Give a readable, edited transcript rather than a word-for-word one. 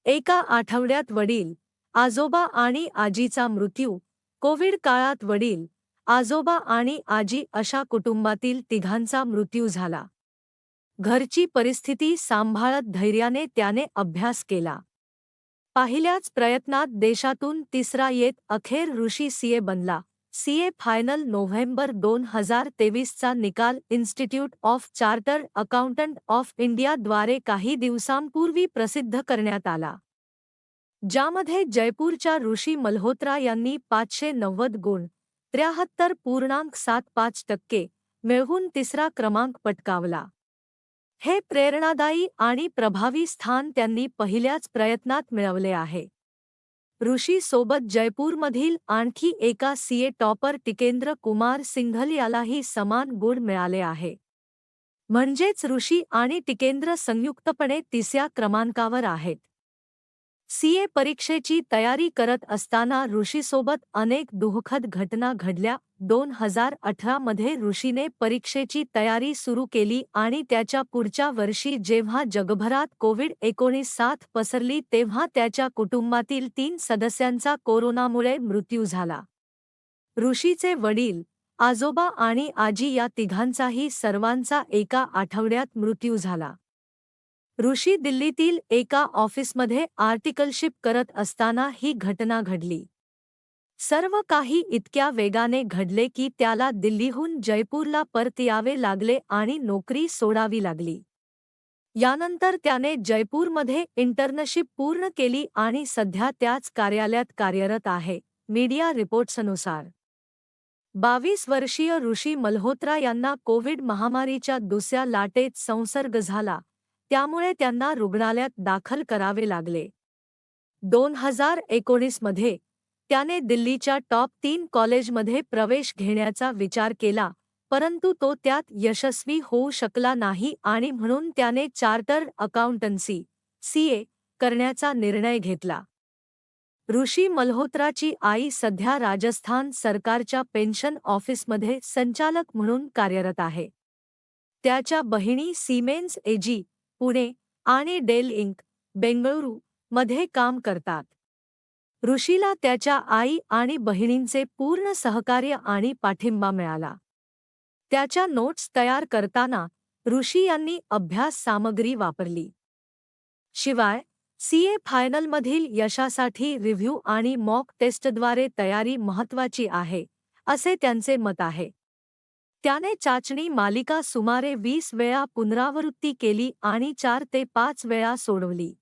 एका आठवड्यात वडील, आजोबा आणि आजीचा मृत्यू. कोविड काळात वडील, आजोबा आणि आजी अशा कुटुंबातील तिघांचा मृत्यू झाला. घरची परिस्थिती सांभाळत धैर्याने त्याने अभ्यास केला. पहिल्याच प्रयत्नात देशातून तिसरा येत अखेर ऋषी सीए बनला. सीए फायनल नोव्हेंबर 2023 चा निकाल institute of chartered accountant of India द्वारे काही दिवसांपूर्वी प्रसिद्ध करण्यात आला. ज्यामध्ये जयपूरच्या ऋषी मल्होत्रा यांनी 590 गुण 73.75% मिळवून तिसरा क्रमांक पटकावला. हे प्रेरणादायी आणि प्रभावी स्थान त्यांनी पहिल्याच प्रयत्नात मिळवले आहे. ऋषी सोबत जयपूरमधील आणखी एका सीए टॉपर टिकेंद्र कुमार सिंघल यालाही समान गुण मिळाले आहे. म्हणजेच ऋषी आणि टिकेंद्र संयुक्तपणे तिसऱ्या क्रमांकावर आहेत. सीए परीक्षेची तयारी करत असताना ऋषीसोबत अनेक दुःखद घटना घडल्या. 2018 मध्ये ऋषीने परीक्षेची तयारी सुरू केली आणि त्याच्या पुढच्या वर्षी जेव्हा जगभरात कोविड-19 साथ पसरली तेव्हा त्याच्या कुटुंबातील 3 सदस्यांचा कोरोनामुळे मृत्यू झाला. ऋषीचे वडील, आजोबा आणि आजी या तिघांचाही सर्वांचा एका आठवड्यात मृत्यू झाला. ऋषी दिल्लीतील एका ऑफिसमध्ये आर्टिकलशिप करत असताना ही घटना घडली. सर्व काही इतक्या वेगाने घडले की त्याला दिल्लीहून जयपूरला परत यावे लागले आणि नोकरी सोडावी लागली. यानंतर त्याने जयपूरमध्ये इंटर्नशिप पूर्ण केली आणि सध्या त्याच कार्यालयात कार्यरत आहे. मीडिया रिपोर्ट्सनुसार 22 वर्षीय ऋषी मल्होत्रा यांना कोविड महामारीच्या दुसऱ्या लाटेत संसर्ग झाला, त्यामुळे त्यांना रुग्णालयात दाखल करावे लागले. 2019 मध्ये त्याने दिल्लीच्या टॉप 3 कॉलेजमध्ये प्रवेश घेण्याचा विचार केला, परंतु तो त्यात यशस्वी होऊ शकला नाही आणि म्हणून त्याने चार्टर्ड अकाउंटन्सी सीए करण्याचा निर्णय घेतला. ऋषी मल्होत्राची आई सध्या राजस्थान सरकारच्या पेन्शन ऑफिसमध्ये संचालक म्हणून कार्यरत आहे. त्याच्या बहिणी सिमेन्स एजी, पुणे आणि डेल इंक, बेंगळुरू मध्ये काम करतात. ऋषीला त्याच्या आई आणि बहिणींचे पूर्ण सहकार्य आणि पाठिंबा मिळाला. त्याच्या नोट्स तयार करताना ऋषी यांनी अभ्यास सामग्री वापरली. शिवाय सीए फायनलमधील यशासाठी रिव्ह्यू आणि मॉक टेस्टद्वारे तयारी महत्त्वाची आहे, असे त्यांचे मत आहे. त्याने चाचणी मालिका सुमारे 20 वेळा पुनरावृत्ती केली आणि 4 ते 5 वेळा सोडवली.